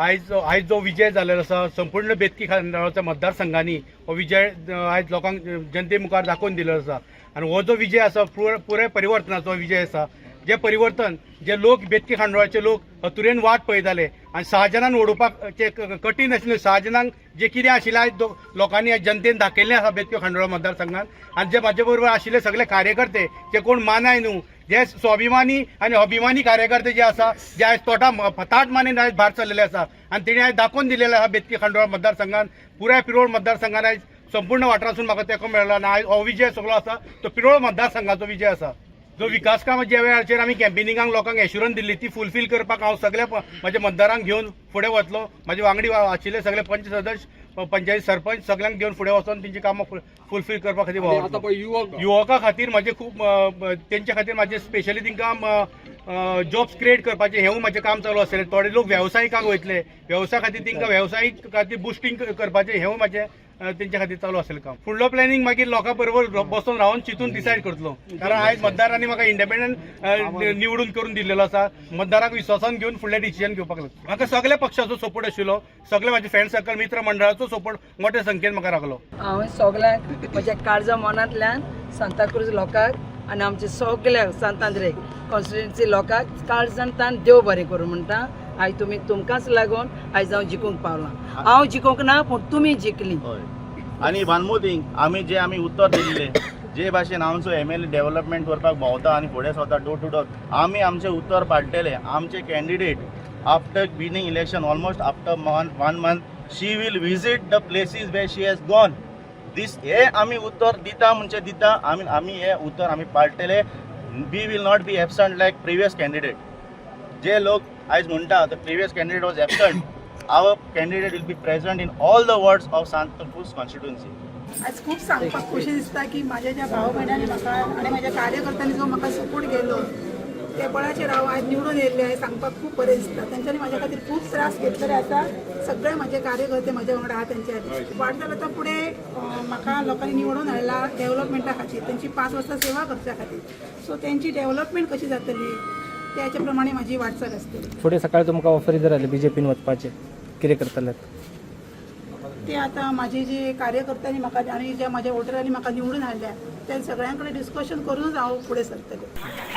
आयज जो विजय जाल्लो आसा संपूर्ण बेतकी खांडोळाच्या मतदारसंघांनी हो विजय आयज लोकांक जनते मुखार दाखोवन दिल्लो आसा आनी हो जो विजय आसा पुराय परिवर्तनाचो विजय आसा। जे परिवर्तन जे लोक बेतकी खांडोळाचे लोक हतुरेन वाट पळयताले आनी शाहजहानान ओडोवपाक कठीण आशिल्लें। शाहजहानाक जे कितें आशिल्लें आयज लोकांनी जनतेन दाखयल्लें आसा बेतकी खांडोळा मतदारसंघात। आनी जे म्हाजे बरोबर आशिल्ले सगळे कार्यकर्ते जे कोण मानाय न्हू, जे स्वाभिमानी आनी अभिमानी कार्यकर्ते जे आसा, जे आयज ताट मानेन आयज भायर सरलेले आसा आनी तेणी आयज दाखोवन दिलेले आसा बेतकी खांडोळा मतदारसंघात। पुराय पिरोळ मतदारसंघात आयज संपूर्ण वाठारांसून म्हाका तेको मेळ्ळो आनी आयज हो विजय सगळो आसा तो पिरोळ मतदारसंघाचो विजय आसा। जो विकास कामां ज्या वेळाचेर आमी कॅम्पेनिंगाक लोकांक एश्युरन्स दिल्ली ती फुलफील करपाक हांव सगळ्या म्हाज्या मतदारांक घेवन फुडें वतलो। म्हाजे वांगडी आशिल्ले सगळे पंच सदस्य, पंचायत सरपंच सगळ्यांक घेवन फुडें वचोन तेंची कामां फुलफील करपा खातीर युवकां खातीर म्हाजे खूब तेंच्या खातीर म्हाजे स्पेशली तांकां जॉब्स क्रिएट करपाचें हेंवूय म्हाजें काम चालू आसलें। थोडे लोक वेवसायिकांक वयतले, वेवसाय खातीर तांकां वेवसायीक खातीर बुस्टींग करपाचें हेंवूय म्हाजें तेंच्या खातीर चालू आसलें काम। फुडलो प्लॅनिंग मागीर लोकां बरोबर बसून रावन चिंतून डिसायड करतलो, कारण आयज मतदारांनी म्हाका इंडिपेंडंट निवडून करून दिल्लो आसा। मतदारांक विश्वासान घेवन फुडलें डिसिजन घेवपाक लागता। म्हाका सगळ्या पक्षाचो सपोर्ट आशिल्लो, सगळे म्हाजे फ्रेंड सर्कल मित्र मंडळाचो सपोर्ट मोठ्या संख्येन म्हाका लागलो। हांवें सगळ्यांक म्हज्या काळजा मनांतल्यान सांताक्रूज लोकांक आनी आमच्या सगळ्या सांतांद्रे कॉन्स्टिट्युएन्सी लोकांक काळजांतल्यान देव बरें करूं म्हणटा। आयज तुमकांच लागून आयज हांव जिखूंक पावलां। हांव जिखूंक ना पूण तुमी जिखली। आनी वन मोर थिंग, आमी उत्तर दिल्ले जे भाशेन आमचो MLA डेव्हलपमेंट करपाक भोंवता आनी फुडें सरता डोर टू डोर, आमी आमचें उत्तर पाडटले। आमचे candidate after winning election almost after 1 month she will visit the places where she has gone. हे आमी उत्तर दिता म्हणजे दिता, आमी हे उत्तर आमी पाडटले। We will not be absent like previous candidate. जे लोक आयज म्हणटा the previous candidate was absent, our candidate will be present in all the wards of Santa Cruz constituency. आज खूप सांगपाक खुशी दिसता की माझ्या ज्या भाव भयणांनी म्हाका आनी माझ्या कार्यकर्त्यांनी जो म्हाका सपोर्ट केलो त्या बळाचेर हांव आज निवडून येयल्लें आहे। सांगपाक खूप बरें दिसता। तेंच्यांनी म्हाज्या खातीर खूप त्रास घेतलेले आसा। सगळे म्हाजे कार्यकर्ते म्हाज्या वांगडा आहा तेंचे खातीर। वाट जाता फुडें म्हाका लोकांनी निवडून हाडला डेव्हलपमेंटा खातीर, तेंची 5 वर्सां सेवा करच्या खातीर। सो तेंची डेव्हलपमेंट कशी जातली त्याच्या प्रमाणे म्हाजी वाटचाल आसतली। फुडें सकाळी तुमकां ऑफर जर आयले BJPन वचपाचें, कितें करतले ते आता माझे जे कार्यकर्त्यांनी म्हाका आनी ज्या म्हाज्या वोटरांनी म्हाका निवडून हाडल्या त्या सगळ्यां कडेन डिस्कशन करूनच हांव फुडें सरतलें।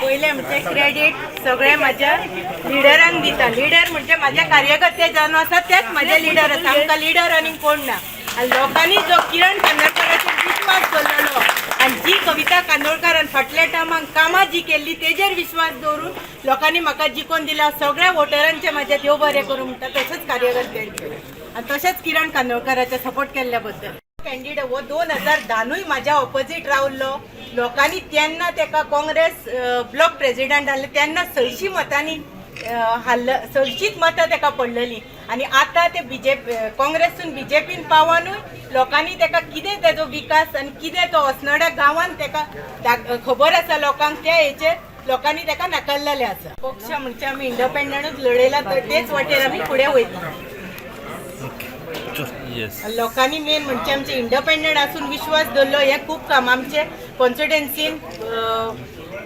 पयलें म्हणजे क्रेडीट सगळें म्हाज्या लिडरांक दिता। लिडर म्हणजे म्हाज्या कार्यकर्ते जावन आसा तेच म्हाजे लिडर आसा। आमकां लिडर आनी कोण ना। आनी लोकांनी जो किरण कांदोळकराचेर विश्वास दवरलेलो आनी जी कविता कांदोळकरान फाटल्या टायमाक कामां जी केल्ली तेजेर विश्वास दवरून लोकांनी म्हाका जिखोवन दिला। सगळ्या वोटरांचे म्हाजे देव बरें करूं म्हणटा, तशेंच कार्यकर्त्यांचे आनी तशेंच किरण कांदोळकराचे सपोर्ट केल्ल्या बद्दल। कॅन्डिडेट हो 2010य म्हाज्या ऑपोजीट रावल्लो। लोकांनी तेन्ना तेका काँग्रेस ब्लॉक प्रेसिडेंट जाल्ले तेन्ना 600 मतांनी हाडलं, 600 मतां तेका पडलेली। आनी आतां ते काँग्रेसून BJPन पावनूय लोकांनी तेका कितें तेजो विकास आनी कितें तो असनोड्या गांवांत तेका खबर आसा लोकांक, त्या हेचेर लोकांनी तेका नाकारलेले आसा। पक्ष म्हणजे आमी इंडिपेंडंटूच लडयला, तर तेच वाटेर आमी फुडें वयता। लोकांनी मेन म्हणजे आमचे इंडिपेंडंट आसून विश्वास दवरलो। हे खूब काम आमचे कॉन्स्टिट्युएन्सीन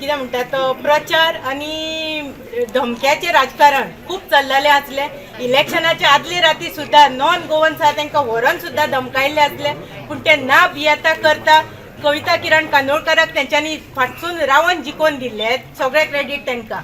कितें म्हणटा तो प्रचार आनी धमक्याचें राजकारण खूब चल्लेलें आसलें। इलेक्शनाच्या आदले राती सुद्दां नॉन गोवन्स आसा तांकां व्हरून सुद्दां धमकायल्ले आसले, पूण ते ना भियेता करता कविता किरण कांदोळकराक तेंच्यांनी फाटसून रावन जिखोवन दिल्ले। सगळे क्रेडीट तांकां।